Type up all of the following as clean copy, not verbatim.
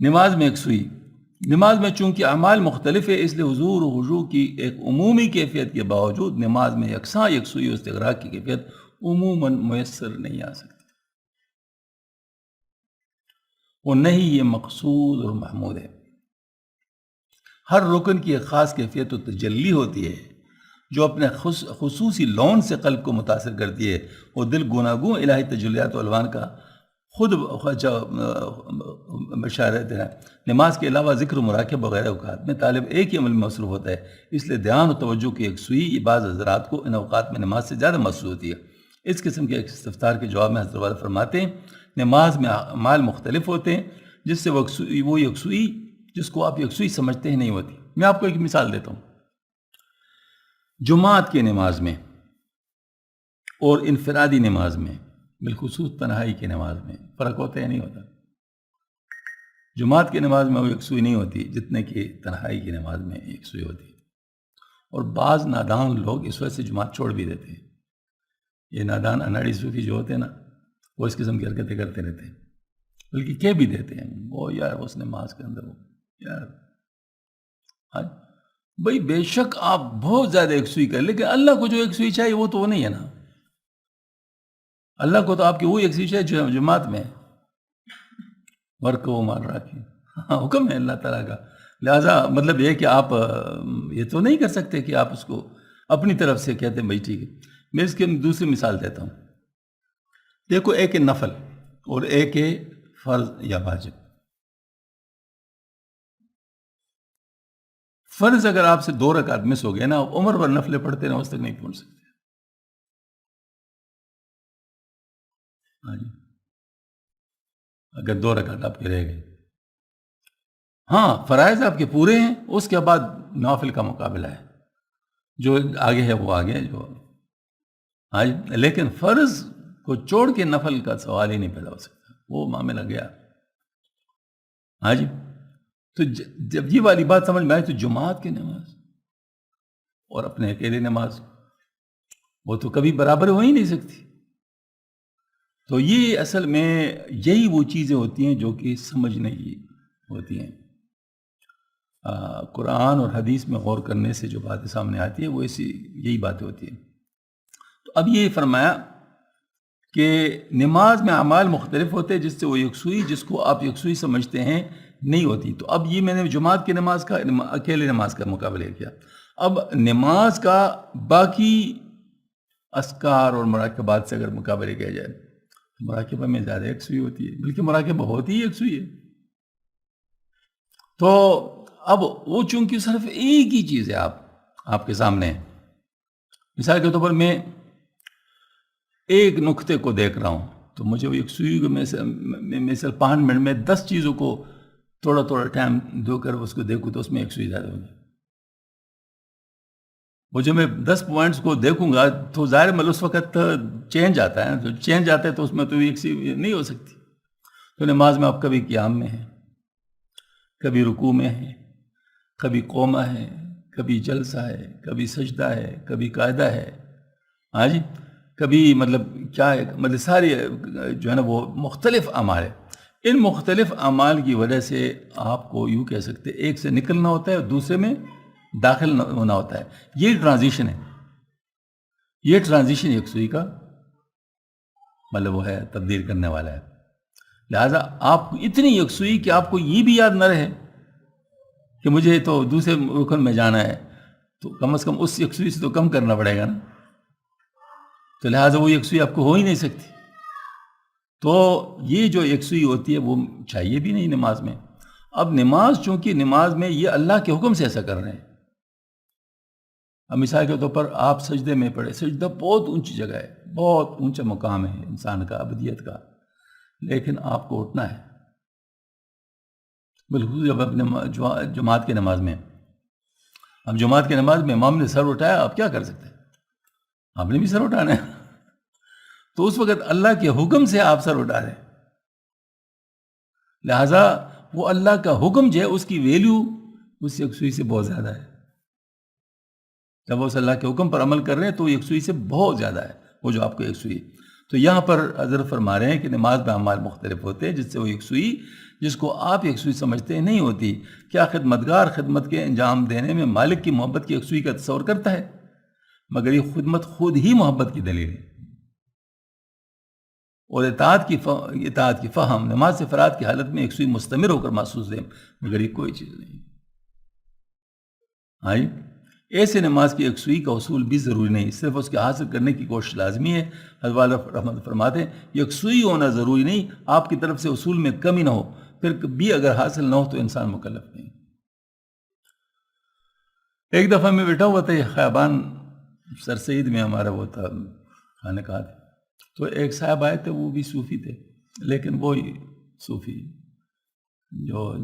نماز میں یکسوئی، نماز میں چونکہ اعمال مختلف ہے اس لیے حضور و خضوع کی ایک عمومی کیفیت کے باوجود نماز میں یکساں یکسوئی و استغراق کی کیفیت عموماً میسر نہیں آ سکتی، اور نہیں یہ مقصود اور محمود ہے۔ ہر رکن کی ایک خاص کیفیت و تجلی ہوتی ہے جو اپنے خصوصی لون سے قلب کو متاثر کرتی ہے، اور دل گوناگوں الہی تجلیات و الوان کا خود بشارت ہے۔ نماز کے علاوہ ذکر و مراقبہ وغیرہ اوقات میں طالب ایک ہی عمل میں مصروف ہوتا ہے، اس لیے دھیان و توجہ کی یکسوئی بعض حضرات کو ان اوقات میں نماز سے زیادہ محسوس ہوتی ہے۔ اس قسم کے استفسار کے جواب میں حضرت والا فرماتے ہیں نماز میں اعمال مختلف ہوتے ہیں جس سے وہ یکسوئی جس کو آپ یکسوئی سمجھتے ہیں نہیں ہوتی۔ میں آپ کو ایک مثال دیتا ہوں، جماعت کی نماز میں اور انفرادی نماز میں، بالخصوص تنہائی کی نماز میں فرق ہوتا ہے نہیں ہوتا؟ جماعت کی نماز میں وہ یکسوئی نہیں ہوتی جتنے کہ تنہائی کی نماز میں یکسوئی ہوتی ہے، اور بعض نادان لوگ اس وجہ سے جماعت چھوڑ بھی دیتے ہیں۔ یہ نادان اناڑی صوفی جو ہوتے ہیں نا، وہ اس قسم کی حرکتیں کرتے رہتے ہیں، بلکہ کہہ بھی دیتے ہیں وہ یار اس نماز کے اندر یار ہاں بھائی بے شک آپ بہت زیادہ یکسوئی کریں، لیکن اللہ کو جو یکسوئی چاہیے وہ تو وہ نہیں ہے نا۔ اللہ کو تو آپ کی وہ یکسوئی چاہیے جو جماعت میں ورکو مار راکھی، حکم ہے اللہ تعالیٰ کا۔ لہٰذا مطلب یہ کہ آپ یہ تو نہیں کر سکتے کہ آپ اس کو اپنی طرف سے کہتے ہیں بھائی ٹھیک ہے۔ میں اس کی دوسری مثال دیتا ہوں، دیکھو ایک ہے نفل اور ایک ہے فرض یا واجب۔ فرض اگر آپ سے 2 رکعت مس ہو گئے نا، عمر بھر نفلیں پڑھتے نا، اس تک نہیں پہنچ سکتے۔ ہاں جی، اگر 2 رکعت آپ کے رہ گئے، ہاں فرائض آپ کے پورے ہیں، اس کے بعد نوافل کا مقابلہ ہے، جو آگے ہے وہ آگے ہے جو ہاں جی، لیکن فرض کو چھوڑ کے نفل کا سوال ہی نہیں پیدا ہو سکتا، وہ معاملہ گیا۔ ہاں جی، تو جب یہ والی بات سمجھ میں آئی تو جماعت کی نماز اور اپنے اکیلے نماز وہ تو کبھی برابر ہو ہی نہیں سکتی۔ تو یہ اصل میں یہی وہ چیزیں ہوتی ہیں جو کہ سمجھنے کی ہوتی ہیں۔ قرآن اور حدیث میں غور کرنے سے جو باتیں سامنے آتی ہے وہ یہی باتیں ہوتی ہیں۔ تو اب یہ فرمایا کہ نماز میں اعمال مختلف ہوتے ہیں جس سے وہ یکسوئی جس کو آپ یکسوئی سمجھتے ہیں نہیں ہوتی۔ تو اب یہ میں نے جماعت کی نماز کا اکیلے نماز کا مقابلہ کیا۔ اب نماز کا باقی اذکار اور مراقبات سے اگر مقابلہ کیا جائے، مراقبہ میں زیادہ یکسوئی ہوتی ہے، بلکہ مراقبہ ہوتی ہی یکسوئی ہے۔ تو اب وہ چونکہ صرف ایک ہی چیز ہے آپ کے سامنے ہے۔ مثال کے طور پر میں ایک نقطے کو دیکھ رہا ہوں تو مجھے وہ یکسوئی کو مثلا 5 منٹ میں 10 چیزوں کو تھوڑا تھوڑا ٹائم دو کر اس کو دیکھوں تو اس میں یکسوئی زیادہ ہوگی۔ وہ جو میں 10 پوائنٹس کو دیکھوں گا تو ظاہر مطلب اس وقت چینج آتا ہے، تو چینج آتا ہے تو اس میں تو یکسوئی نہیں ہو سکتی۔ تو نماز میں آپ کبھی قیام میں ہیں، کبھی رکوع میں ہیں، کبھی قومہ ہے، کبھی جلسہ ہے، کبھی سجدہ ہے، کبھی قاعدہ ہے، ہاں جی، کبھی مطلب کیا ہے، مطلب سارے جو ہے نا وہ مختلف اعمال ہیں۔ ان مختلف اعمال کی وجہ سے آپ کو یوں کہہ سکتے ایک سے نکلنا ہوتا ہے اور دوسرے میں داخل ہونا ہوتا ہے۔ یہ ٹرانزیشن ہے، یہ ٹرانزیشن یکسوئی کا مطلب وہ ہے، تبدیل کرنے والا ہے۔ لہٰذا آپ اتنی یکسوئی کہ آپ کو یہ بھی یاد نہ رہے کہ مجھے تو دوسرے رکن میں جانا ہے، تو کم از کم اس یکسوئی سے تو کم کرنا پڑے گا نا، تو لہٰذا وہ یکسوئی آپ کو ہو ہی نہیں سکتی۔ تو یہ جو یکسوئی ہوتی ہے وہ چاہیے بھی نہیں نماز میں۔ اب نماز چونکہ نماز میں یہ اللہ کے حکم سے ایسا کر رہے ہیں۔ اب مثال کے طور پر آپ سجدے میں پڑے، سجدہ بہت اونچی جگہ ہے، بہت اونچا مقام ہے انسان کا، ابدیت کا، لیکن آپ کو اٹھنا ہے۔ بالکل جب اپنے جماعت کی نماز میں، اب جماعت کی نماز میں امام نے سر اٹھایا، آپ کیا کر سکتے ہیں؟ آپ نے بھی سر اٹھانا ہے۔ تو اس وقت اللہ کے حکم سے آپ سر اٹھا رہے ہیں، لہٰذا وہ اللہ کا حکم جو ہے اس کی ویلیو اس یکسوئی سے بہت زیادہ ہے۔ جب وہ اس اللہ کے حکم پر عمل کر رہے ہیں تو یکسوئی سے بہت زیادہ ہے وہ جو آپ کو یکسوئی ہے۔ تو یہاں پر حضرت فرما رہے ہیں کہ نماز میں اعمال مختلف ہوتے ہیں، جس سے وہ یکسوئی جس کو آپ یکسوئی سمجھتے ہیں نہیں ہوتی۔ کیا خدمتگار خدمت کے انجام دینے میں مالک کی محبت کی یکسوئی کا تصور کرتا ہے؟ مگر یہ خدمت خود ہی محبت کی دلیل ہے، اور اطاعت کی فہم نماز سے فراد کی حالت میں یکسوئی مستمر ہو کر محسوس ہے، مگر یہ کوئی چیز نہیں۔ ہاں جی، ایسے نماز کی یکسوئی کا اصول بھی ضروری نہیں، صرف اس کے حاصل کرنے کی کوشش لازمی ہے۔ حضرت والا رحمت فرماتے ہیں یکسوئی ہونا ضروری نہیں، آپ کی طرف سے اصول میں کمی نہ ہو، پھر بھی اگر حاصل نہ ہو تو انسان مکلف نہیں۔ ایک دفعہ میں بیٹھا ہوا تھا یہ خیابان سر سید میں، ہمارا وہ تھا خانہ کہاں تھا، تو ایک صاحب آئے تھے، وہ بھی صوفی تھے، لیکن وہی صوفی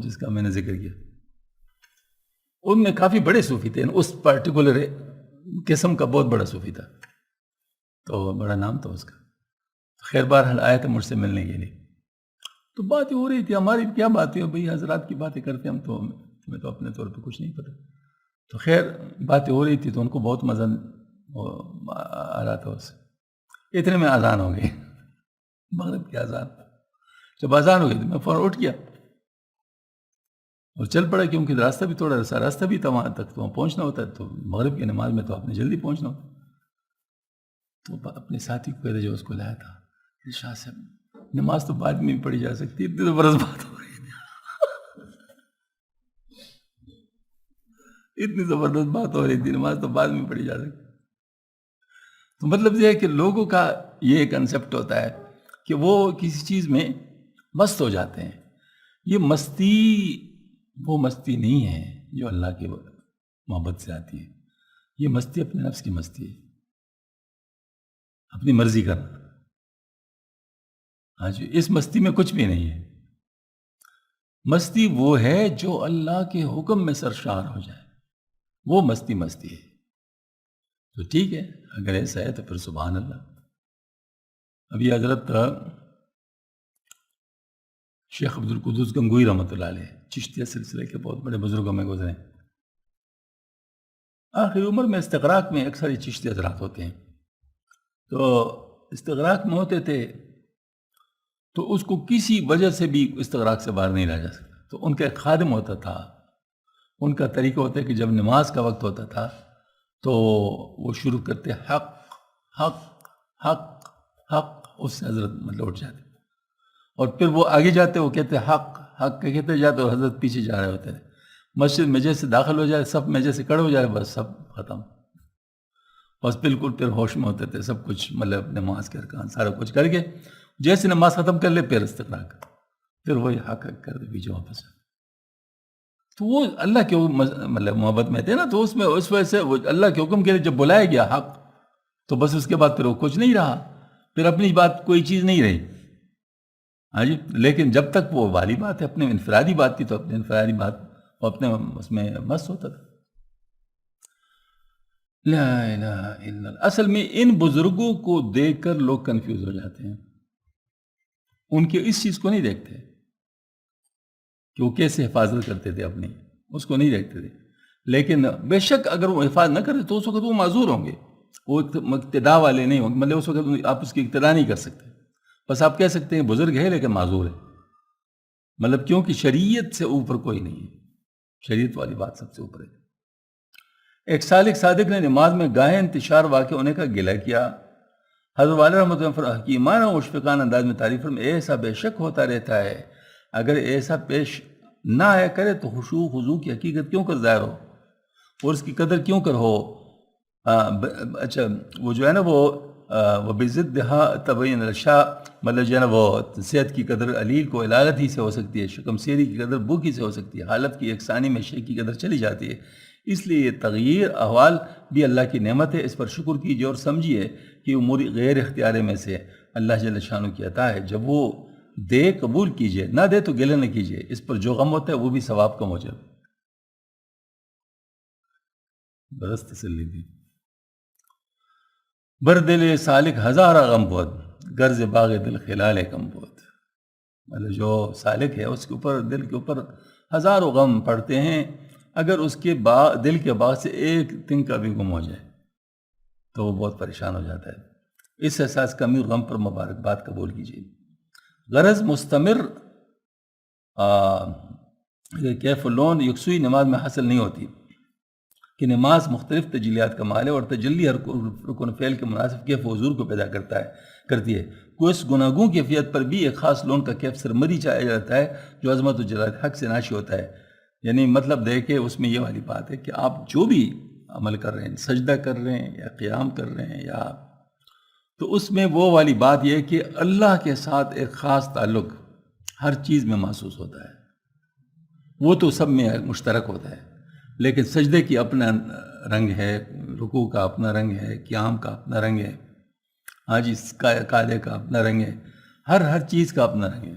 جس کا میں نے ذکر کیا، ان میں کافی بڑے صوفی تھے، اس پرٹیکولر قسم کا بہت بڑا صوفی تھا، تو بڑا نام تھا اس کا۔ خیر بہرحال آیا تھا مجھ سے ملنے کے لیے، تو باتیں ہو رہی تھی، ہماری کیا باتیں ہو بھائی، حضرات کی باتیں کرتے ہم تو، میں تو اپنے طور پہ کچھ نہیں پتا، تو خیر باتیں ہو رہی تھی تو ان کو بہت مزہ آ رہا تھا اس سے۔ اتنے میں اذان ہو گئی، مغرب کی اذان۔ جب اذان ہو گئی تو میں فوراً اٹھ گیا اور چل پڑا، کیونکہ راستہ بھی تھوڑا سا راستہ بھی تھا وہاں تک، تو وہاں پہنچنا ہوتا ہے، تو مغرب کی نماز میں تو آپ نے جلدی پہنچنا ہوتا۔ تو اپنے ساتھی کو کہتے جو اس کو لایا تھا، شاہ صاحب نماز تو بعد میں بھی پڑھی جا سکتی، اتنی زبردست بات ہو رہی ہے، اتنی زبردست بات ہو رہی تھی، نماز تو بعد میں پڑھی جا سکتی۔ تو مطلب یہ ہے کہ لوگوں کا یہ کنسپٹ ہوتا ہے کہ وہ کسی چیز میں مست ہو جاتے ہیں۔ یہ مستی وہ مستی نہیں ہے جو اللہ کی محبت سے آتی ہے، یہ مستی اپنے نفس کی مستی ہے، اپنی مرضی کرنا۔ ہاں جی، اس مستی میں کچھ بھی نہیں ہے۔ مستی وہ ہے جو اللہ کے حکم میں سرشار ہو جائے، وہ مستی ہے۔ تو ٹھیک ہے، اگر ایسا ہے تو پھر سبحان اللہ۔ ابھی حضرت شیخ عبدالقدوس گنگوئی رحمۃ اللہ علیہ چشتیہ سلسلے کے بہت بڑے بزرگوں میں گزرے، آخری عمر میں استغراق میں اکثر یہ چشتی حضرات ہوتے ہیں، تو استغراق میں ہوتے تھے تو اس کو کسی وجہ سے بھی استغراق سے باہر نہیں رہ جا سکتا، تو ان کا ایک خادم ہوتا تھا، ان کا طریقہ ہوتا ہے کہ جب نماز کا وقت ہوتا تھا تو وہ شروع کرتے حق حق حق حق، اس سے حضرت مطلب اٹھ جاتے، اور پھر وہ آگے جاتے، وہ کہتے حق حق کہتے جاتے، اور حضرت پیچھے جا رہے ہوتے ہیں۔ مسجد میں جیسے داخل ہو جائے، سب میں جیسے کھڑے ہو جائے، بس سب ختم، بس بالکل پھر ہوش میں ہوتے تھے، سب کچھ مطلب نماز کے ارکان سارا کچھ کر کے جیسے نماز ختم کر لے پھر استغراق، پھر وہی حق حق کر دے پیچھے واپس۔ تو وہ اللہ کے مطلب محبت میں تھے نا، تو اس وجہ سے وہ اللہ کے حکم کے لیے جب بلایا گیا حق، تو بس اس کے بعد پھر وہ کچھ نہیں رہا، پھر اپنی بات کوئی چیز نہیں رہی۔ ہاں جی، لیکن جب تک وہ والی بات ہے، اپنے انفرادی بات تھی، تو اپنے انفرادی بات وہ اپنے اس میں مست ہوتا تھا۔ لا الہ الا اللہ۔ اصل میں ان بزرگوں کو دیکھ کر لوگ کنفیوز ہو جاتے ہیں، ان کے اس چیز کو نہیں دیکھتے کہ وہ کیسے حفاظت کرتے تھے اپنی، اس کو نہیں دیکھتے تھے۔ لیکن بے شک اگر وہ حفاظت نہ کرتے تو اس وقت وہ معذور ہوں گے، وہ اقتداء والے نہیں ہوں گے، مطلب اس وقت آپ اس کی اقتداء نہیں کر سکتے، بس آپ کہہ سکتے ہیں بزرگ ہے لیکن معذور ہے، مطلب کیونکہ شریعت سے اوپر کوئی نہیں ہے، شریعت والی بات سب سے اوپر ہے۔ ایک سالک صادق نے نماز میں گاہے انتشار واقع ہونے کا گلہ کیا۔ حضرت والا رحمۃ اللہ حکیمانہ و مشفقانہ انداز میں تعریف میں ایسا بے شک ہوتا رہتا ہے، اگر ایسا پیش نہ آیا کرے تو خشوع خضوع کی حقیقت کیوں کر ظاہر ہو اور اس کی قدر کیوں کر ہو۔ اچھا وہ جو ہے نا وہ بضدها تبین الاشیاء، مطلب جو ہے نا وہ صحت کی قدر علیل کو علالت ہی سے ہو سکتی ہے، شکم سیری کی قدر بھوکی سے ہو سکتی ہے، حالت کی یکسانی میں شے کی قدر چلی جاتی ہے۔ اس لیے یہ تغییر احوال بھی اللہ کی نعمت ہے، اس پر شکر کیجیے اور سمجھیے کہ امور غیر اختیارے میں سے اللہ جل شانہ کی عطا ہے، جب وہ دے قبول کیجیے، نہ دے تو گلہ نہ کیجیے، اس پر جو غم ہوتا ہے وہ بھی ثواب کا موجب۔ برس تسلی دی بر دل سالک ہزارہ غم بود، غرض باغ دل خلال کم بود، مطلب جو سالک ہے اس کے اوپر دل کے اوپر ہزاروں غم پڑتے ہیں، اگر اس کے دل کے باغ سے ایک تنکا بھی گم ہو جائے تو وہ بہت پریشان ہو جاتا ہے۔ اس احساس کمی اور غم پر مبارکباد قبول کیجیے۔ غرض مستمر کیف لون یکسوئی نماز میں حاصل نہیں ہوتی کہ نماز مختلف تجلیات کا مال ہے، اور تجلی ہر رکن فعل کے مناسب کیف و حضور کو پیدا کرتی ہے۔ کوئی اس گناگوں کیفیت پر بھی ایک خاص لون کا کیف سرمدی چاہا جاتا ہے جو عظمت و جلال حق سے ناشی ہوتا ہے۔ یعنی مطلب دیکھیں اس میں یہ والی بات ہے کہ آپ جو بھی عمل کر رہے ہیں، سجدہ کر رہے ہیں یا قیام کر رہے ہیں یا، تو اس میں وہ والی بات یہ ہے کہ اللہ کے ساتھ ایک خاص تعلق ہر چیز میں محسوس ہوتا ہے، وہ تو سب میں مشترک ہوتا ہے، لیکن سجدے کی اپنا رنگ ہے، رکوع کا اپنا رنگ ہے، قیام کا اپنا رنگ ہے، ہاں جی قاعدے کا اپنا رنگ ہے، ہر چیز کا اپنا رنگ ہے۔